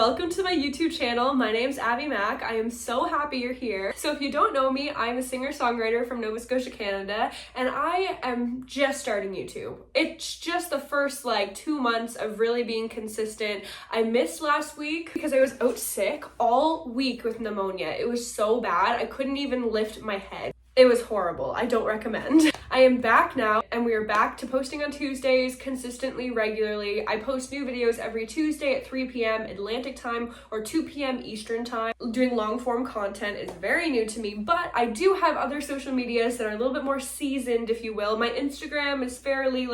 Welcome to my YouTube channel. My name's Abi Mack. I am so happy you're here. So if you don't know me, I'm a singer-songwriter from Nova Scotia, Canada, and I am just starting YouTube. It's just the first 2 months of really being consistent. I missed last week because I was out sick all week with pneumonia. It was so bad. I couldn't even lift my head. It was horrible. I don't recommend. I am back now, and we are back to posting on Tuesdays consistently, regularly. I post new videos every Tuesday at 3 p.m. Atlantic time or 2 p.m. Eastern time. Doing long form content is very new to me, but I do have other social medias that are a little bit more seasoned, if you will. My Instagram is fairly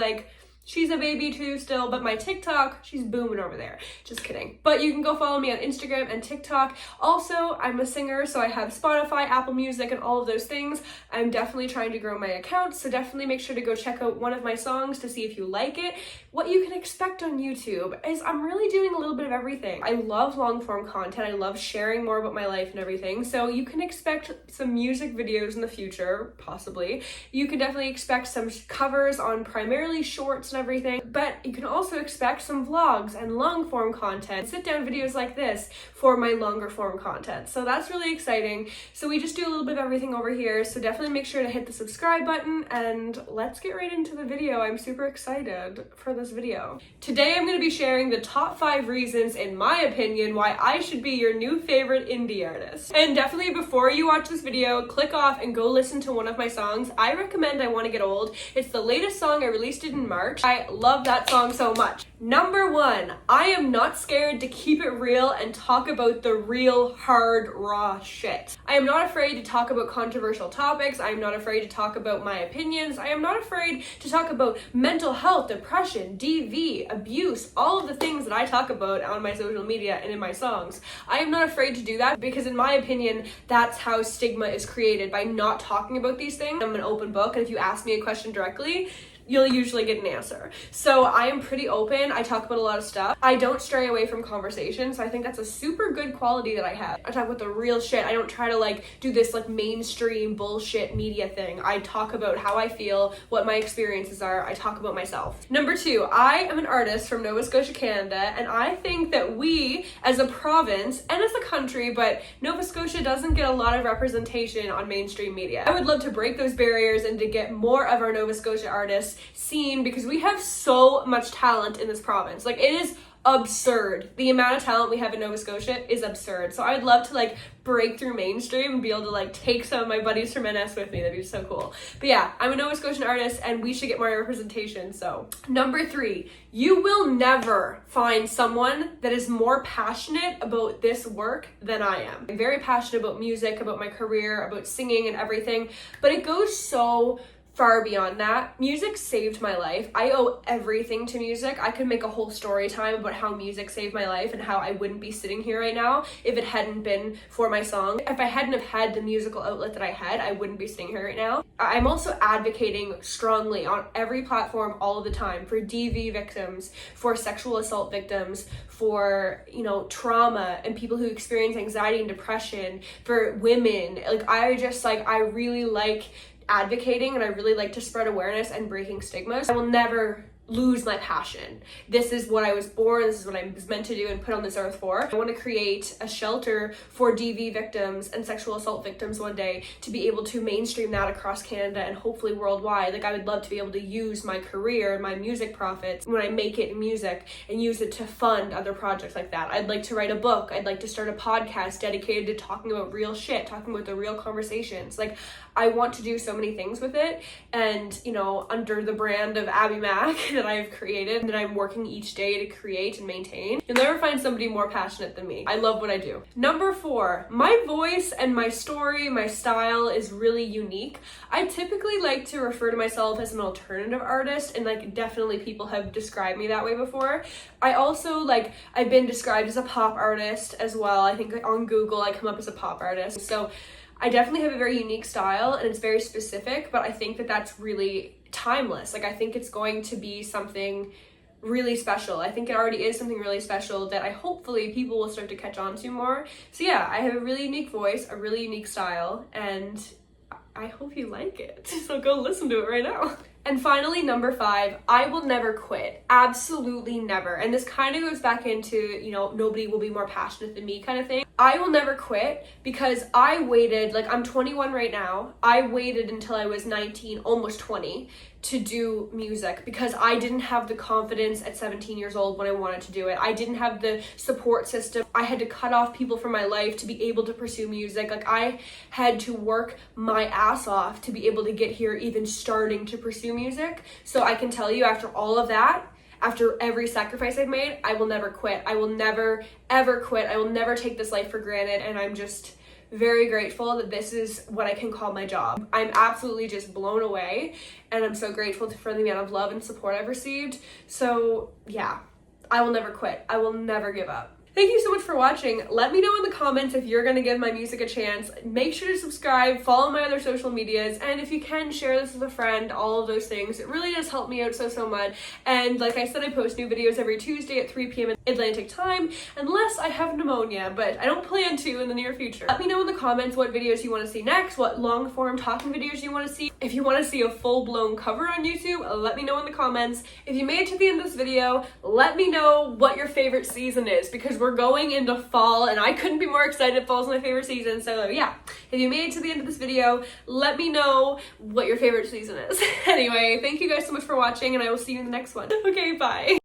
she's a baby too still, but my TikTok, she's booming over there. Just kidding. But you can go follow me on Instagram and TikTok. Also, I'm a singer, so I have Spotify, Apple Music, and all of those things. I'm definitely trying to grow my account, so definitely make sure to go check out one of my songs to see if you like it. What you can expect on YouTube is I'm really doing a little bit of everything. I love long form content. I love sharing more about my life and everything. So you can expect some music videos in the future, possibly. You can definitely expect some covers on primarily shorts and everything, but you can also expect some vlogs and long form content, sit down videos like this for my longer form content. So that's really exciting. So we just do a little bit of everything over here. So definitely make sure to hit the subscribe button, and let's get right into the video. I'm super excited for this video. Today I'm going to be sharing the top 5 reasons, in my opinion, why I should be your new favorite indie artist. And definitely before you watch this video, click off and go listen to one of my songs. I recommend I Want to Get Old. It's the latest song. I released it in March. I love that song so much. Number 1, I am not scared to keep it real and talk about the real hard, raw shit. I am not afraid to talk about controversial topics. I am not afraid to talk about my opinions. I am not afraid to talk about mental health, depression, DV, abuse, all of the things that I talk about on my social media and in my songs. I am not afraid to do that because, in my opinion, that's how stigma is created, by not talking about these things. I'm an open book, and if you ask me a question directly, you'll usually get an answer. So I am pretty open. I talk about a lot of stuff. I don't stray away from conversation, so I think that's a super good quality that I have. I talk about the real shit. I don't try to do this mainstream bullshit media thing. I talk about how I feel, what my experiences are. I talk about myself. Number 2, I am an artist from Nova Scotia, Canada, and I think that we as a province and as a country, but Nova Scotia doesn't get a lot of representation on mainstream media. I would love to break those barriers and to get more of our Nova Scotia artists seen, because we have so much talent in this province. It is absurd. The amount of talent we have in Nova Scotia is absurd. So I would love to break through mainstream and be able to take some of my buddies from NS with me. That'd be so cool. But yeah, I'm a Nova Scotian artist and we should get more representation. So number 3, you will never find someone that is more passionate about this work than I am. I'm very passionate about music, about my career, about singing and everything, but it goes so far beyond that. Music saved my life. I owe everything to music. I could make a whole story time about how music saved my life and how I wouldn't be sitting here right now if it hadn't been for my song. If I hadn't have had the musical outlet that I had, I wouldn't be sitting here right now. I'm also advocating strongly on every platform all the time for DV victims, for sexual assault victims, for, trauma and people who experience anxiety and depression, for women. I really like advocating, and I really like to spread awareness and breaking stigmas. I will never lose my passion. This is what I was born, this is what I was meant to do and put on this earth for. I want to create a shelter for DV victims and sexual assault victims one day, to be able to mainstream that across Canada and hopefully worldwide. I would love to be able to use my career and my music profits when I make it in music and use it to fund other projects like that. I'd like to write a book. I'd like to start a podcast dedicated to talking about real shit, talking about the real conversations. I want to do so many things with it, and under the brand of Abi Mack that I've created and that I'm working each day to create and maintain, you'll never find somebody more passionate than me. I love what I do. Number 4, my voice and my story, my style is really unique. I typically like to refer to myself as an alternative artist, and definitely people have described me that way before. I also I've been described as a pop artist as well. I think on Google I come up as a pop artist. So I definitely have a very unique style, and it's very specific, but I think that that's really timeless. I think it's going to be something really special. I think it already is something really special that hopefully people will start to catch on to more. So yeah, I have a really unique voice, a really unique style, and I hope you like it. So go listen to it right now. And finally, number 5, I will never quit. Absolutely never. And this kind of goes back into, you know, nobody will be more passionate than me kind of thing. I will never quit because I waited, like I'm 21 right now. I waited until I was 19, almost 20 to do music because I didn't have the confidence at 17 years old when I wanted to do it. I didn't have the support system. I had to cut off people from my life to be able to pursue music. Like I had to work my ass off to be able to get here, even starting to pursue music. So I can tell you, after all of that, after every sacrifice I've made, I will never quit. I will never, ever quit. I will never take this life for granted. And I'm just very grateful that this is what I can call my job. I'm absolutely just blown away, and I'm so grateful for the amount of love and support I've received. So yeah, I will never quit. I will never give up. Thank you so much for watching. Let me know in the comments if you're gonna give my music a chance. Make sure to subscribe, follow my other social medias, and if you can, share this with a friend, all of those things. It really does help me out so much. And like I said, I post new videos every Tuesday at 3 p.m. Atlantic time, unless I have pneumonia, but I don't plan to in the near future. Let me know in the comments what videos you want to see next, what long form talking videos you want to see. If you want to see a full-blown cover on YouTube, let me know in the comments. If you made it to the end of this video, let me know what your favorite season is, because we're going into fall and I couldn't be more excited. Fall's my favorite season. So yeah, if you made it to the end of this video, let me know what your favorite season is. Anyway, thank you guys so much for watching, and I will see you in the next one. Okay, bye.